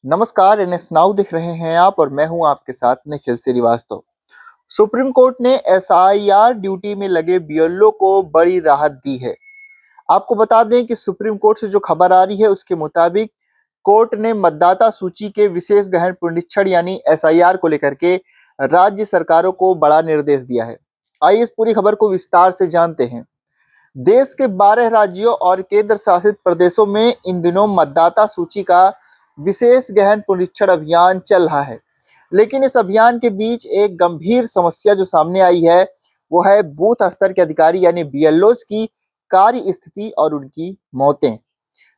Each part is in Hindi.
नमस्कार, एनएस नाउ देख रहे हैं आप और मैं हूं आपके साथ निखिल श्रीवास्तव। सुप्रीम कोर्ट ने एसआईआर ड्यूटी में लगे बीएलओ को बड़ी राहत दी है। आपको बता दें कि सुप्रीम कोर्ट से जो खबर आ रही है उसके मुताबिक कोर्ट ने मतदाता सूची के विशेष गहन पुनरीक्षण यानी एसआईआर को लेकर के राज्य सरकारों को बड़ा निर्देश दिया है। आइए इस पूरी खबर को विस्तार से जानते हैं। देश के 12 राज्यों और केंद्र शासित प्रदेशों में इन दिनों मतदाता सूची का विशेष गहन पुनरीक्षण अभियान चल रहा है। लेकिन इस अभियान के बीच एक गंभीर समस्या जो सामने आई है वो है बूथ स्तर के अधिकारी यानी बीएलओज की कार्य स्थिति और उनकी मौतें।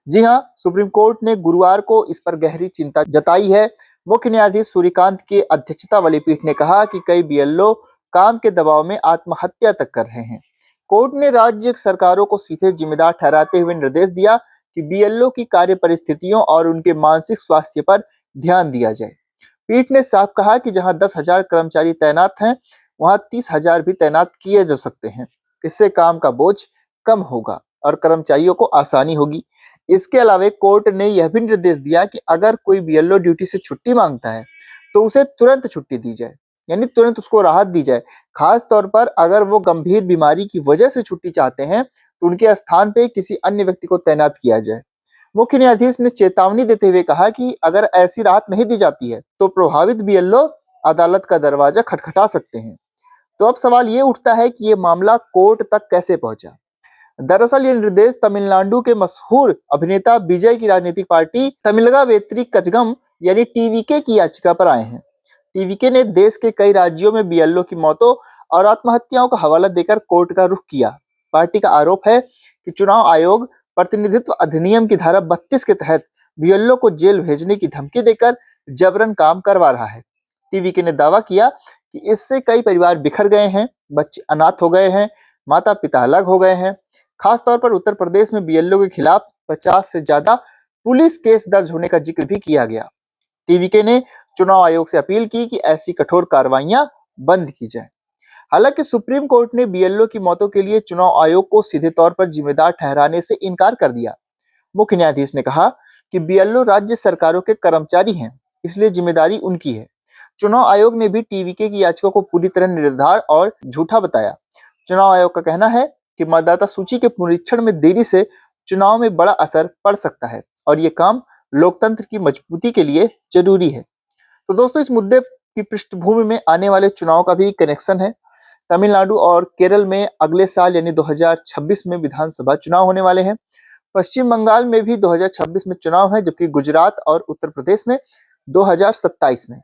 जी हां, सुप्रीम कोर्ट ने गुरुवार को इस पर गहरी चिंता जताई है। मुख्य न्यायाधीश सूर्यकांत की अध्यक्षता वाली पीठ ने कहा कि कई बीएलओ काम के दबाव में आत्महत्या तक कर रहे हैं। कोर्ट ने राज्य सरकारों को सीधे जिम्मेदार ठहराते हुए निर्देश दिया कि बीएलओ की कार्य परिस्थितियों और उनके मानसिक स्वास्थ्य पर ध्यान दिया जाए। पीठ ने साफ कहा कि जहां 10,000 कर्मचारी तैनात हैं, वहां 30,000 भी तैनात किए जा सकते हैं। इससे काम का बोझ कम होगा और कर्मचारियों को आसानी होगी। इसके अलावा कोर्ट ने यह भी निर्देश दिया कि अगर कोई बीएलओ ड्यूटी से छुट्टी मांगता है तो उसे तुरंत छुट्टी दी जाए, यानी तुरंत उसको राहत दी जाए। खास तौर पर अगर वो गंभीर बीमारी की वजह से छुट्टी चाहते हैं तो उनके स्थान पे किसी अन्य व्यक्ति को तैनात किया जाए। मुख्य न्यायाधीश ने चेतावनी देते हुए कहा कि अगर ऐसी राहत नहीं दी जाती है तो प्रभावित बीएलओ अदालत का दरवाजा खटखटा सकते हैं। तो अब सवाल ये उठता है कि ये मामला कोर्ट तक कैसे पहुंचा। दरअसल ये निर्देश तमिलनाडु के मशहूर अभिनेता विजय की राजनीतिक पार्टी तमिलगा वेत्री कजगम यानी टीवीके की याचिका पर आए हैं। टीवीके ने देश के कई राज्यों में बीएलओ की मौतों और आत्महत्याओं का हवाला देकर कोर्ट का रुख किया। पार्टी का आरोप है कि चुनाव आयोग प्रतिनिधित्व अधिनियम की धारा 32 के तहत बीएलओ को जेल भेजने की धमकी देकर जबरन काम करवा रहा है। टीवीके ने दावा किया कि इससे कई परिवार बिखर गए हैं, बच्चे अनाथ हो गए हैं, माता पिता अलग हो गए हैं। खासतौर पर उत्तर प्रदेश में बीएलओ के खिलाफ 50 से ज्यादा पुलिस केस दर्ज होने का जिक्र भी किया गया। टीवीके ने चुनाव आयोग से अपील की कि ऐसी कठोर कार्रवाइयां बंद की जाए। हालांकि सुप्रीम कोर्ट ने बीएलओ की मौतों के लिए चुनाव आयोग को सीधे तौर पर जिम्मेदार ठहराने से इनकार कर दिया। मुख्य न्यायाधीश ने कहा कि बीएलओ राज्य सरकारों के कर्मचारी हैं, इसलिए जिम्मेदारी उनकी है। चुनाव आयोग ने भी टीवीके की याचिका को पूरी तरह निराधार और झूठा बताया। चुनाव आयोग का कहना है कि मतदाता सूची के पुनरीक्षण में देरी से चुनाव में बड़ा असर पड़ सकता है और ये काम लोकतंत्र की मजबूती के लिए जरूरी है। तो दोस्तों, इस मुद्दे की पृष्ठभूमि में आने वाले चुनाव का भी कनेक्शन है। तमिलनाडु और केरल में अगले साल यानी 2026 में विधानसभा चुनाव होने वाले हैं। पश्चिम बंगाल में भी 2026 में चुनाव है, जबकि गुजरात और उत्तर प्रदेश में 2027 में।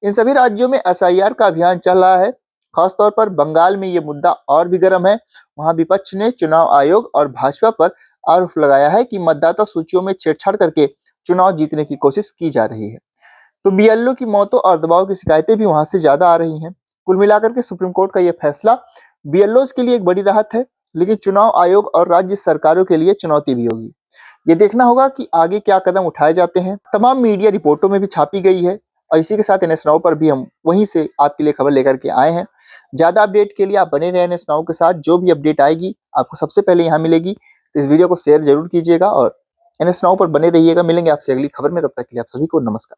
इन सभी राज्यों में एसआईआर का अभियान चल रहा है। खासतौर पर बंगाल में ये मुद्दा और भी गर्म है। वहां विपक्ष ने चुनाव आयोग और भाजपा पर आरोप लगाया है कि मतदाता सूचियों में छेड़छाड़ करके चुनाव जीतने की कोशिश की जा रही है। तो बीएलओ की मौतों और दबाव की शिकायतें भी वहां से ज्यादा आ रही हैं। कुल मिलाकर के सुप्रीम कोर्ट का यह फैसला बीएलओ के लिए एक बड़ी राहत है, लेकिन चुनाव आयोग और राज्य सरकारों के लिए चुनौती भी होगी। ये देखना होगा कि आगे क्या कदम उठाए जाते हैं। तमाम मीडिया रिपोर्टों में भी छापी गई है और इसी के साथ एनएस नाउ पर भी हम वहीं से आपके लिए खबर लेकर के आए हैं। ज्यादा अपडेट के लिए आप बने रहे एनएस नाउ के साथ। जो भी अपडेट आएगी आपको सबसे पहले यहाँ मिलेगी। तो इस वीडियो को शेयर जरूर कीजिएगा और एनएस नाउ पर बने रहिएगा। मिलेंगे आपसे अगली खबर में, तब तक के लिए आप सभी को नमस्कार।